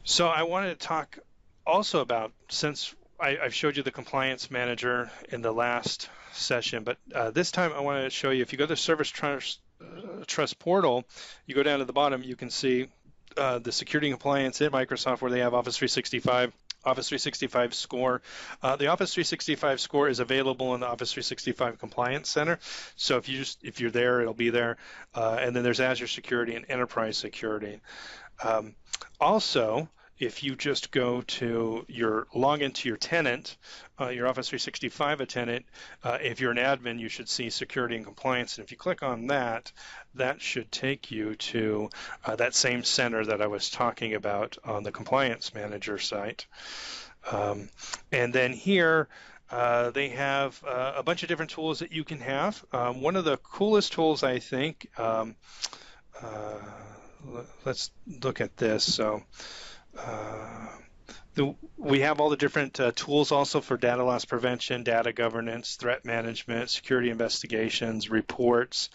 So I wanted to talk also about, since I've showed you the compliance manager in the last session, but this time I want to show you, if you go to Service Trust Portal, you go down to the bottom, you can see the security and compliance in Microsoft where they have Office 365. Office 365 score. The Office 365 score is available in the Office 365 Compliance Center. So if you're there, it'll be there. And then there's Azure Security and Enterprise Security. Also, if you just go to log into your tenant, your Office 365 tenant, if you're an admin, you should see security and compliance. And if you click on that, that should take you to that same center that I was talking about on the Compliance Manager site. And then here, they have a bunch of different tools that you can have. One of the coolest tools, I think, let's look at this. So we have all the different tools also for data loss prevention, data governance, threat management, security investigations, reports,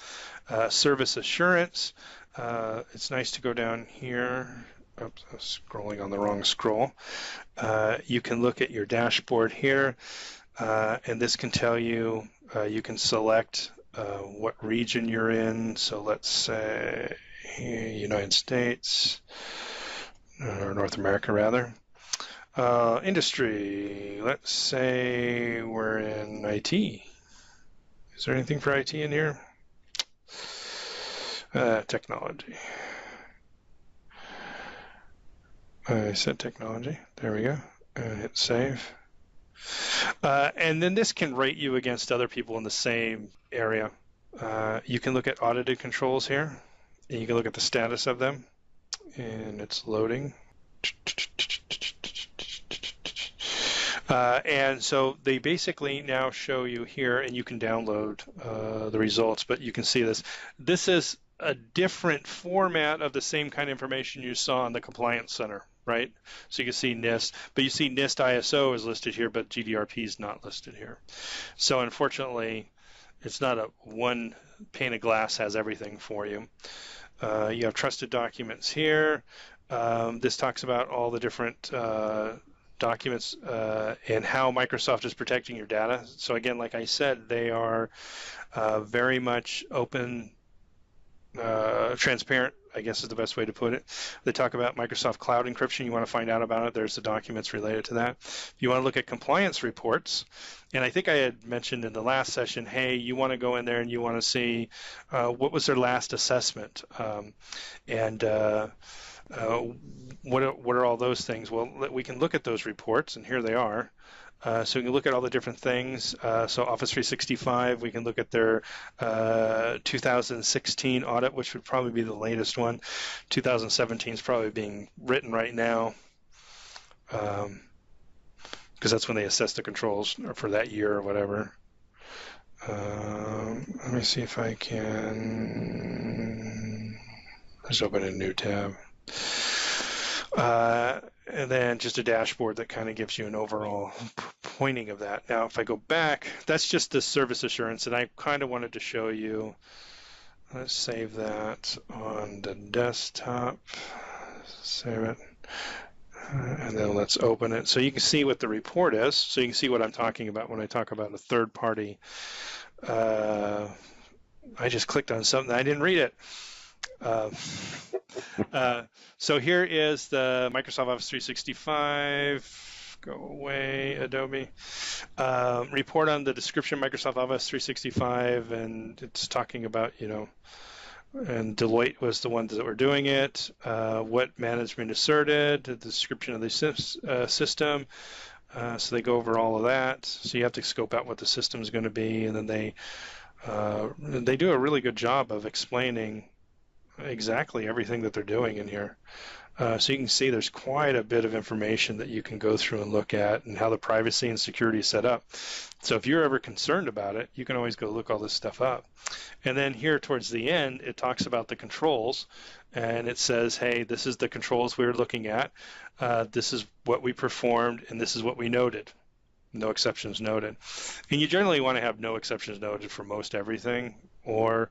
service assurance. It's nice to go down here. Oops, I'm scrolling on the wrong scroll. You can look at your dashboard here, and this can tell you, you can select what region you're in. So let's say United States, or North America rather. Industry, let's say we're in IT. Is there anything for IT in here? Technology. I said technology. There we go. Hit save. And then this can rate you against other people in the same area. You can look at audited controls here, and you can look at the status of them, and it's loading. And so they basically now show you here, and you can download the results, but you can see this. This is a different format of the same kind of information you saw in the Compliance Center, right? So you can see NIST, but you see NIST ISO is listed here, but GDRP is not listed here. So unfortunately, it's not a one pane of glass has everything for you. You have trusted documents here. This talks about all the different documents and how Microsoft is protecting your data. So again, like I said, they are very much open, transparent, I guess is the best way to put it. They talk about Microsoft Cloud encryption. You want to find out about it, there's the documents related to that. If you want to look at compliance reports, and I think I had mentioned in the last session, hey, you want to go in there and you want to see what was their last assessment, and what are all those things? Well, we can look at those reports, and here they are. So we can look at all the different things. So Office 365, we can look at their 2016 audit, which would probably be the latest one. 2017 is probably being written right now, because that's when they assess the controls for that year or whatever. Let me see if I can just open a new tab. And then just a dashboard that kind of gives you an overall pointing of that. Now, if I go back, that's just the service assurance, and I kind of wanted to show you. Let's save that on the desktop. Save it. And then let's open it. So you can see what the report is. So you can see what I'm talking about when I talk about a third party. I just clicked on something. I didn't read it. So here is the Microsoft Office 365, go away, Adobe, report on the description of Microsoft Office 365, and it's talking about, and Deloitte was the ones that were doing it, what management asserted, the description of the system, so they go over all of that. So you have to scope out what the system is going to be, and then they do a really good job of explaining exactly everything that they're doing in here. So you can see there's quite a bit of information that you can go through and look at, and how the privacy and security is set up. So if you're ever concerned about it, you can always go look all this stuff up. And then here towards the end, it talks about the controls, and it says, hey, this is the controls we were looking at. This is what we performed, and this is what we noted. No exceptions noted. And you generally want to have no exceptions noted for most everything, or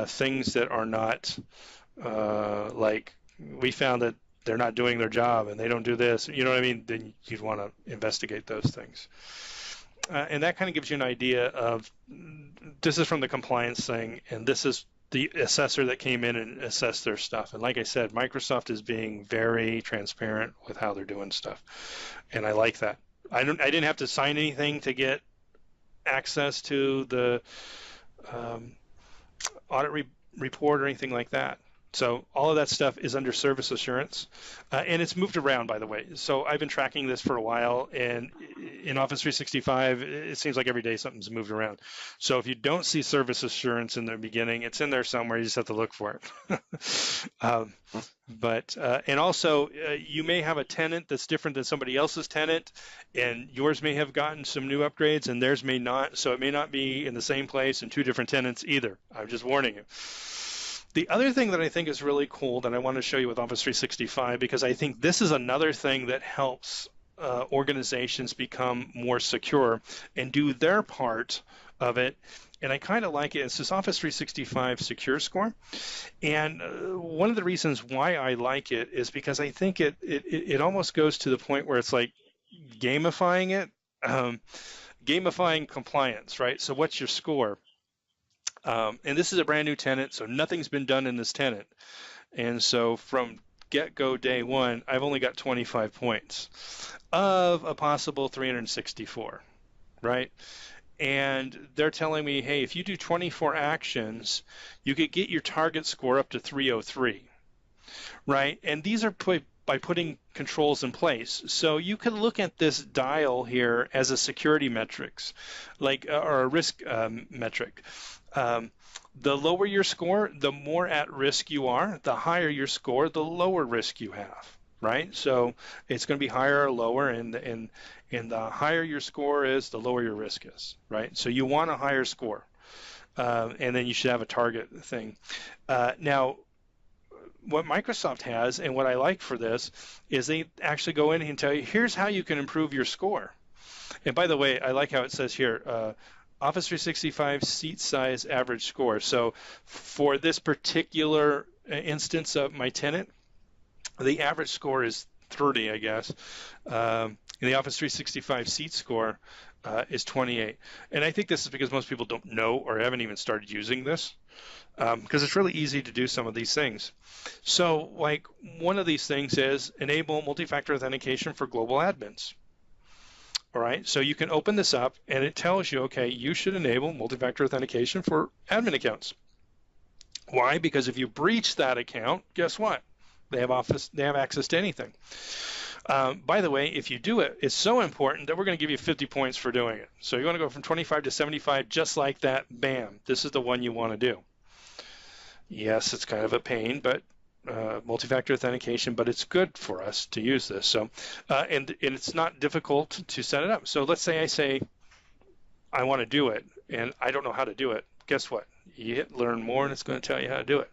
things that are not like, we found that they're not doing their job and they don't do this, you know what I mean, then you'd want to investigate those things. And that kind of gives you an idea of, this is from the compliance thing, and this is the assessor that came in and assessed their stuff. And like I said, Microsoft is being very transparent with how they're doing stuff, and I like that. I didn't have to sign anything to get access to the audit report or anything like that. So all of that stuff is under service assurance, and it's moved around, by the way. So I've been tracking this for a while, and in Office 365, it seems like every day something's moved around. So if you don't see service assurance in the beginning, it's in there somewhere. You just have to look for it. And also, you may have a tenant that's different than somebody else's tenant, and yours may have gotten some new upgrades, and theirs may not. So it may not be in the same place in two different tenants either. I'm just warning you. The other thing that I think is really cool that I want to show you with Office 365, because I think this is another thing that helps organizations become more secure and do their part of it, and I kind of like it. It's this Office 365 Secure Score, and one of the reasons why I like it is because I think it almost goes to the point where it's like gamifying it, gamifying compliance, right? So what's your score? And this is a brand new tenant, so nothing's been done in this tenant. And so from get-go day one, I've only got 25 points of a possible 364, right? And they're telling me, hey, if you do 24 actions, you could get your target score up to 303, right? And these are put by putting controls in place. So you can look at this dial here as a security metrics, like or a risk metric. The lower your score, the more at risk you are. The higher your score, the lower risk you have, right? So it's going to be higher or lower, and the higher your score is, the lower your risk is, right? So you want a higher score, and then you should have a target thing. Now, what Microsoft has, and what I like for this, is they actually go in and tell you, here's how you can improve your score. And by the way, I like how it says here, Office 365 seat size average score. So for this particular instance of my tenant, the average score is 30, I guess. And the Office 365 seat score is 28. And I think this is because most people don't know or haven't even started using this, because it's really easy to do some of these things. So like one of these things is enable multi-factor authentication for global admins. All right, so you can open this up and it tells you, okay, you should enable multi-factor authentication for admin accounts. Why? Because if you breach that account, guess what? They have access to anything. By the way, if you do it, it's so important that we're going to give you 50 points for doing it. So you want to go from 25 to 75 just like that. Bam, this is the one you want to do. Yes, it's kind of a pain, but multi-factor authentication, but it's good for us to use this. So, and it's not difficult to set it up. So let's say I say I want to do it, and I don't know how to do it. Guess what? You hit learn more, and it's going to tell you how to do it.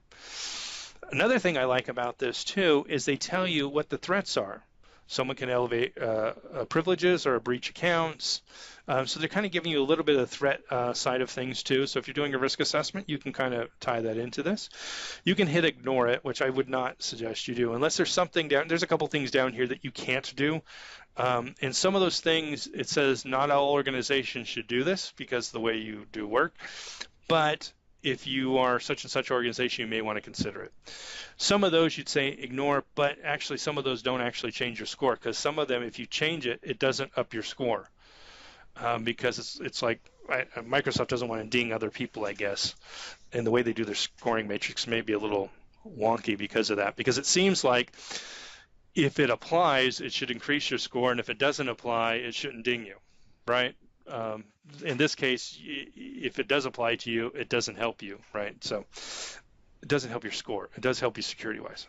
Another thing I like about this too is they tell you what the threats are. Someone can elevate privileges or breach accounts. So they're kind of giving you a little bit of the threat side of things too. So if you're doing a risk assessment, you can kind of tie that into this. You can hit ignore it, which I would not suggest you do unless there's something down. There's a couple things down here that you can't do. And some of those things, it says not all organizations should do this because of the way you do work. But if you are such and such organization, you may want to consider it. Some of those you'd say ignore, but actually some of those don't actually change your score, because some of them, if you change it, it doesn't up your score, because it's like Microsoft doesn't want to ding other people, I guess, and the way they do their scoring matrix may be a little wonky because of that, because it seems like if it applies, it should increase your score, and if it doesn't apply, it shouldn't ding you, right? In this case, if it does apply to you, it doesn't help you, right? So it doesn't help your score. It does help you security-wise.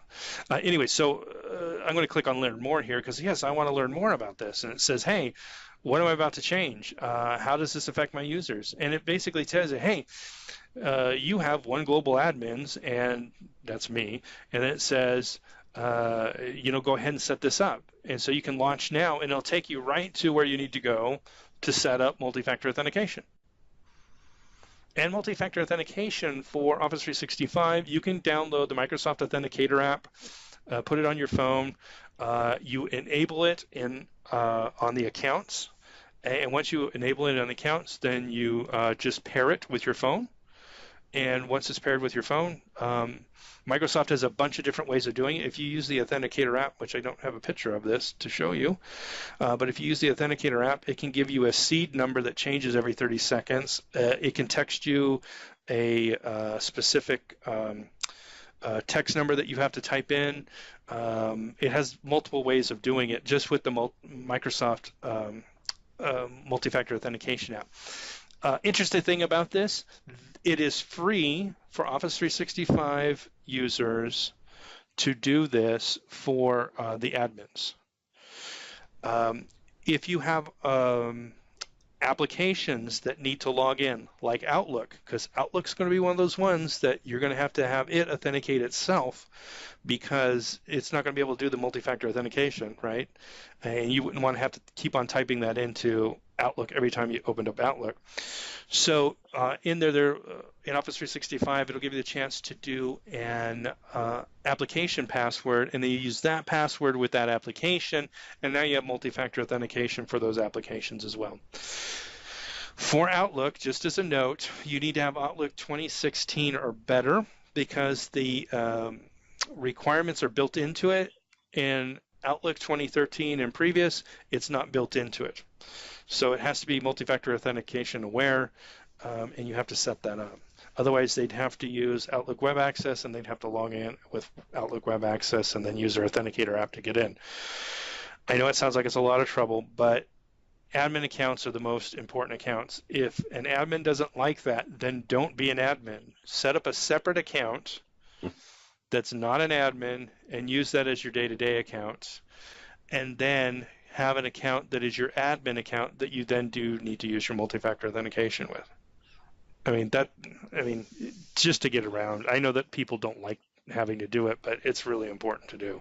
Anyway, so I'm going to click on Learn More here because, yes, I want to learn more about this. And it says, hey, what am I about to change? How does this affect my users? And it basically tells you, hey, you have one global admins, and that's me. And then it says, go ahead and set this up. And so you can launch now, and it'll take you right to where you need to go to set up multi-factor authentication. And multi-factor authentication for Office 365, you can download the Microsoft Authenticator app. put it on your phone. You enable it in on the accounts, and once you enable it on accounts, then you just pair it with your phone. And once it's paired with your phone, Microsoft has a bunch of different ways of doing it. If you use the Authenticator app, which I don't have a picture of this to show you, but if you use the Authenticator app, it can give you a seed number that changes every 30 seconds. It can text you a specific text number that you have to type in. It has multiple ways of doing it just with the Microsoft multi-factor authentication app. Interesting thing about this, it is free for Office 365 users to do this for the admins. If you have applications that need to log in, like Outlook, because Outlook's going to be one of those ones that you're going to have it authenticate itself, because it's not going to be able to do the multi-factor authentication, right? And you wouldn't want to have to keep on typing that into Outlook every time you opened up Outlook. So in there in Office 365, it'll give you the chance to do an application password, and then you use that password with that application, and now you have multi-factor authentication for those applications as well. For Outlook, just as a note, you need to have Outlook 2016 or better, because the requirements are built into it. In Outlook 2013 and previous, it's not built into it. So it has to be multi-factor authentication aware, and you have to set that up. Otherwise, they'd have to use Outlook Web Access, and they'd have to log in with Outlook Web Access and then use their Authenticator app to get in. I know it sounds like it's a lot of trouble, but admin accounts are the most important accounts. If an admin doesn't like that, then don't be an admin. Set up a separate account that's not an admin and use that as your day-to-day account, and then have an account that is your admin account that you then do need to use your multi-factor authentication with. I mean, just to get around. I know that people don't like having to do it, but it's really important to do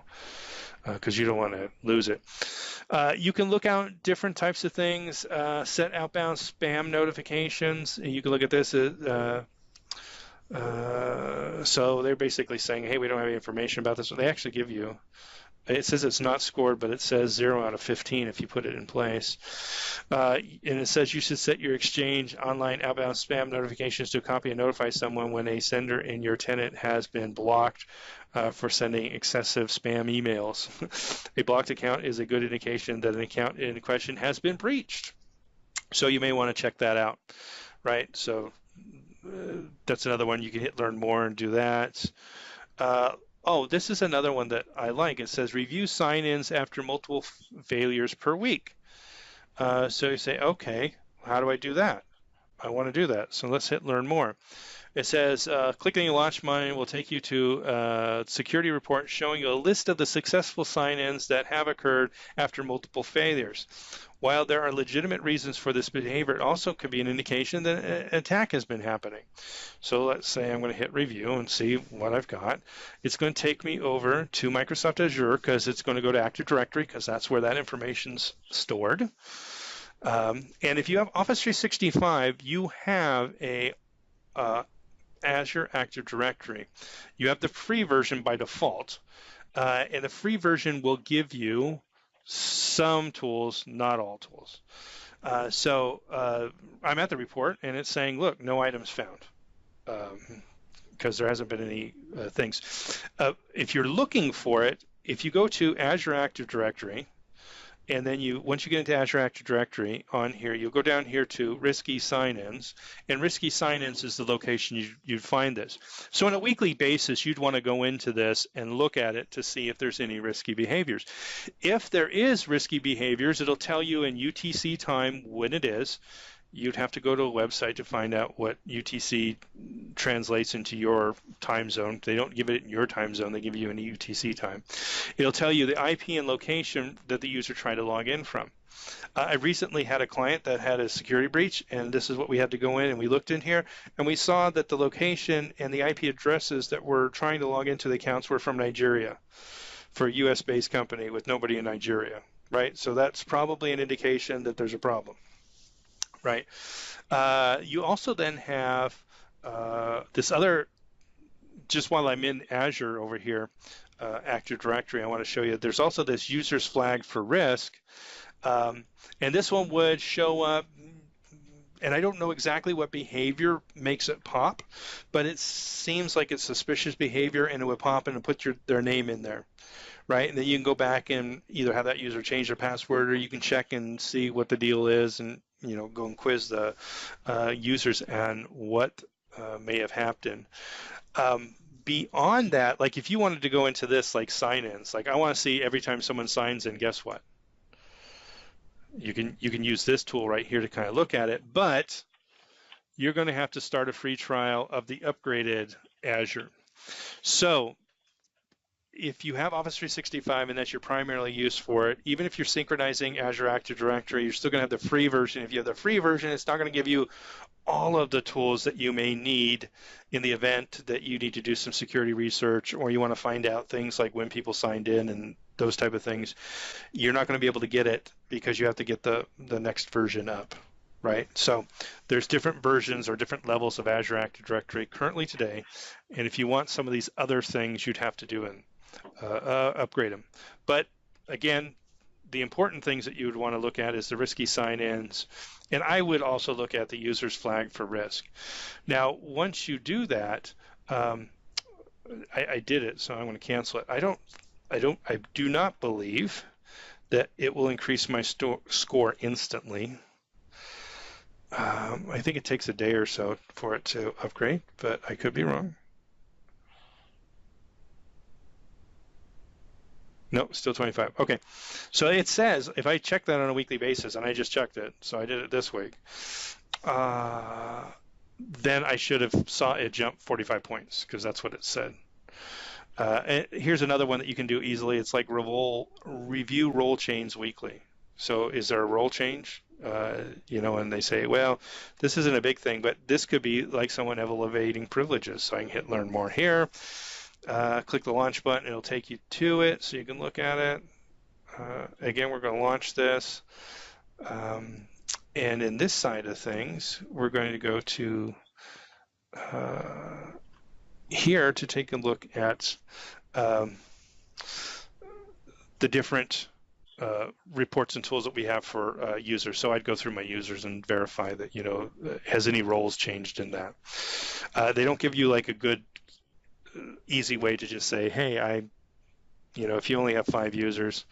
because you don't want to lose it. You can look out different types of things, set outbound spam notifications. You can look at this. So they're basically saying, hey, we don't have any information about this. So they actually give you, it says it's not scored, but it says 0 out of 15 if you put it in place. And it says you should set your Exchange online outbound spam notifications to copy and notify someone when a sender in your tenant has been blocked for sending excessive spam emails. A blocked account is a good indication that an account in question has been breached. So you may want to check that out, right? So that's another one. You can hit learn more and do that. Oh, this is another one that I like. It says review sign-ins after multiple failures per week. So you say, okay, how do I do that? I want to do that. So let's hit learn more. It says clicking the launch button will take you to a security report showing you a list of the successful sign-ins that have occurred after multiple failures. While there are legitimate reasons for this behavior, it also could be an indication that an attack has been happening. So let's say I'm going to hit review and see what I've got. It's going to take me over to Microsoft Azure because it's going to go to Active Directory because that's where that information's stored. And if you have Office 365, you have a Azure Active Directory. You have the free version by default, and the free version will give you some tools, not all tools. So I'm at the report, and it's saying, look, no items found, because there hasn't been any things. If you're looking for it, if you go to Azure Active Directory, and then once you get into Azure Active Directory on here, you'll go down here to risky sign-ins, and risky sign-ins is the location you'd find this. So on a weekly basis, you'd want to go into this and look at it to see if there's any risky behaviors. If there is risky behaviors, it'll tell you in UTC time when it is. You'd have to go to a website to find out what UTC translates into your time zone. They don't give it in your time zone, they give you an UTC time. It'll tell you the IP and location that the user tried to log in from. I recently had a client that had a security breach, and this is what we had to go in, and we looked in here, and we saw that the location and the IP addresses that were trying to log into the accounts were from Nigeria for a US-based company with nobody in Nigeria, right? So that's probably an indication that there's a problem. Right. You also then have this other, just while I'm in Azure over here, Active Directory, I want to show you there's also this users flag for risk, and this one would show up. And I don't know exactly what behavior makes it pop, but it seems like it's suspicious behavior, and it would pop and put their name in there, right? And then you can go back and either have that user change their password, or you can check and see what the deal is, and go and quiz the users on what may have happened. Beyond that, like if you wanted to go into this like sign-ins, like I want to see every time someone signs in, guess what? You can use this tool right here to kind of look at it, but you're going to have to start a free trial of the upgraded Azure. So if you have Office 365 and that's your primarily use for it, even if you're synchronizing Azure Active Directory, you're still going to have the free version. If you have the free version, it's not going to give you all of the tools that you may need in the event that you need to do some security research, or you want to find out things like when people signed in and those type of things. You're not going to be able to get it because you have to get the next version up, right? So there's different versions or different levels of Azure Active Directory currently today, and if you want some of these other things, you'd have to do and upgrade them. But again, the important things that you would want to look at is the risky sign-ins, and I would also look at the user's flag for risk. Now, once you do that, I did it, so I'm going to cancel it. I do not believe that it will increase my score instantly. I think it takes a day or so for it to upgrade, but I could be wrong. No, still 25. Okay. So it says, if I check that on a weekly basis, and I just checked it, so I did it this week, then I should have saw it jump 45 points, because that's what it said. And here's another one that you can do easily. It's like review role chains weekly. So is there a role change? And they say, well, this isn't a big thing, but this could be like someone elevating privileges. So I can hit learn more here. Click the launch button, it'll take you to it so you can look at it. Again, we're going to launch this. And in this side of things, we're going to go to here to take a look at the different reports and tools that we have for users. So I'd go through my users and verify that, has any roles changed in that. They don't give you like a good easy way to just say, hey, if you only have 5 users,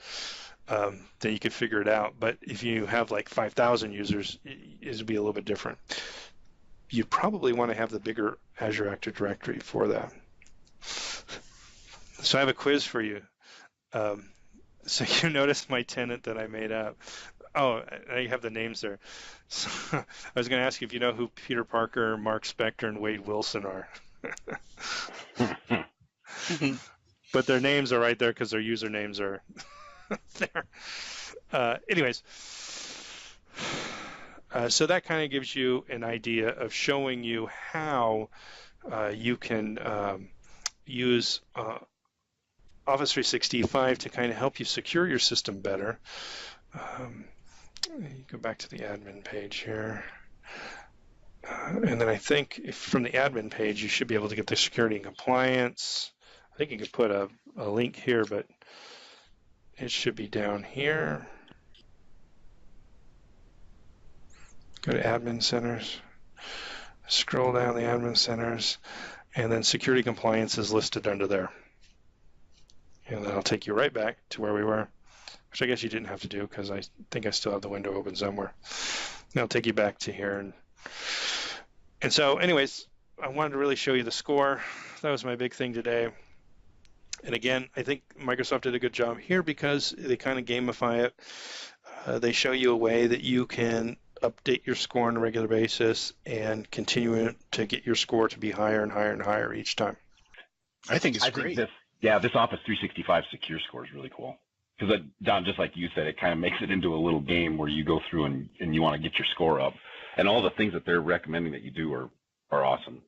then you could figure it out. But if you have like 5,000 users, it would be a little bit different. You'd probably want to have the bigger Azure Active Directory for that. So I have a quiz for you. So you notice my tenant that I made up. Oh, I have the names there. So I was going to ask you if you know who Peter Parker, Mark Spector, and Wade Wilson are. But their names are right there because their usernames are there. Anyways, so that kind of gives you an idea of showing you how you can use Office 365 to kind of help you secure your system better. You go back to the admin page here. And then I think from the admin page, you should be able to get the security and compliance. I think you could put a link here, but it should be down here. Go to admin centers, scroll down the admin centers, and then security compliance is listed under there. And then I'll take you right back to where we were, which I guess you didn't have to do because I think I still have the window open somewhere. And I'll take you back to here. And so anyways, I wanted to really show you the score. That was my big thing today. And again, I think Microsoft did a good job here because they kind of gamify it. They show you a way that you can update your score on a regular basis and continue to get your score to be higher and higher and higher each time. I think it's great. This Office 365 secure score is really cool. Because, Don, just like you said, it kind of makes it into a little game where you go through and you want to get your score up. And all the things that they're recommending that you do are awesome.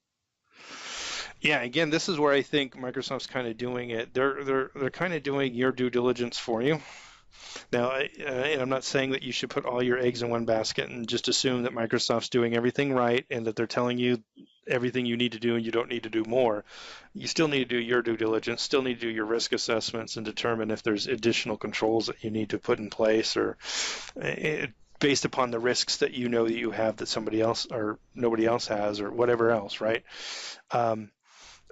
Yeah, again, this is where I think Microsoft's kind of doing it. They're kind of doing your due diligence for you. Now, and I'm not saying that you should put all your eggs in one basket and just assume that Microsoft's doing everything right and that they're telling you everything you need to do and you don't need to do more. You still need to do your due diligence, still need to do your risk assessments and determine if there's additional controls that you need to put in place, or based upon the risks that you know that you have that somebody else or nobody else has, or whatever else, right?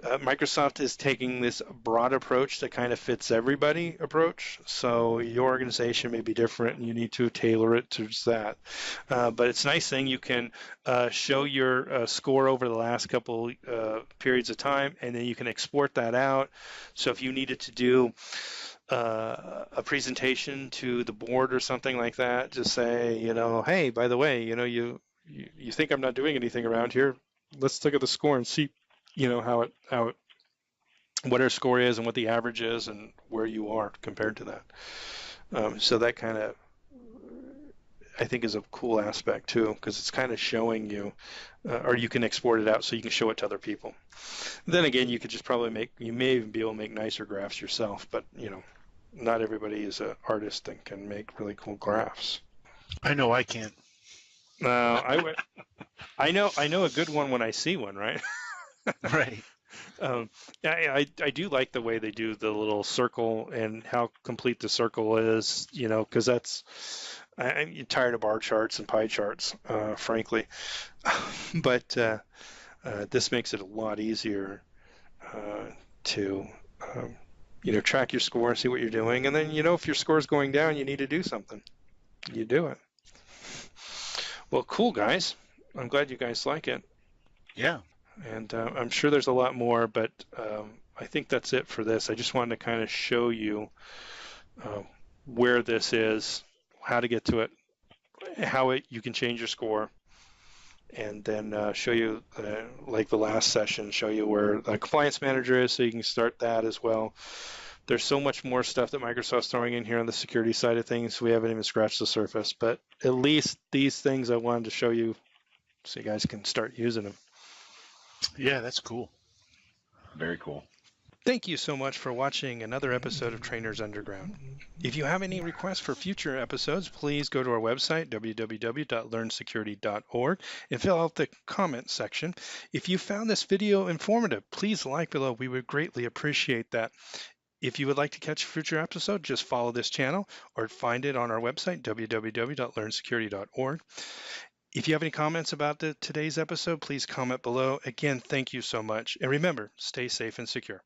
Microsoft is taking this broad approach that kind of fits everybody approach. So your organization may be different and you need to tailor it to that. But it's a nice thing you can show your score over the last couple periods of time, and then you can export that out. So if you needed to do a presentation to the board or something like that, just say, hey, by the way, you think I'm not doing anything around here. Let's look at the score and see what our score is and what the average is and where you are compared to that. So that kind of, I think, is a cool aspect too, because it's kind of showing you, or you can export it out so you can show it to other people. Then again, you could just you may even be able to make nicer graphs yourself, but not everybody is an artist and can make really cool graphs. I know I can't. I know a good one when I see one, right? Right. I do like the way they do the little circle and how complete the circle is, because I'm tired of bar charts and pie charts, frankly. But this makes it a lot easier to, track your score and see what you're doing. And then, if your score is going down, you need to do something. You do it. Well, cool, guys. I'm glad you guys like it. Yeah. And I'm sure there's a lot more, but I think that's it for this. I just wanted to kind of show you where this is, how to get to it, how you can change your score, and then show you, like the last session, show you where the compliance manager is so you can start that as well. There's so much more stuff that Microsoft's throwing in here on the security side of things. We haven't even scratched the surface, but at least these things I wanted to show you so you guys can start using them. Yeah, that's cool. Very cool. Thank you so much for watching another episode of Trainers Underground. If you have any requests for future episodes, please go to our website, www.learnsecurity.org, and fill out the comment section. If you found this video informative, please like below. We would greatly appreciate that. If you would like to catch a future episode, just follow this channel or find it on our website, www.learnsecurity.org. If you have any comments about today's episode, please comment below. Again, thank you so much. And remember, stay safe and secure.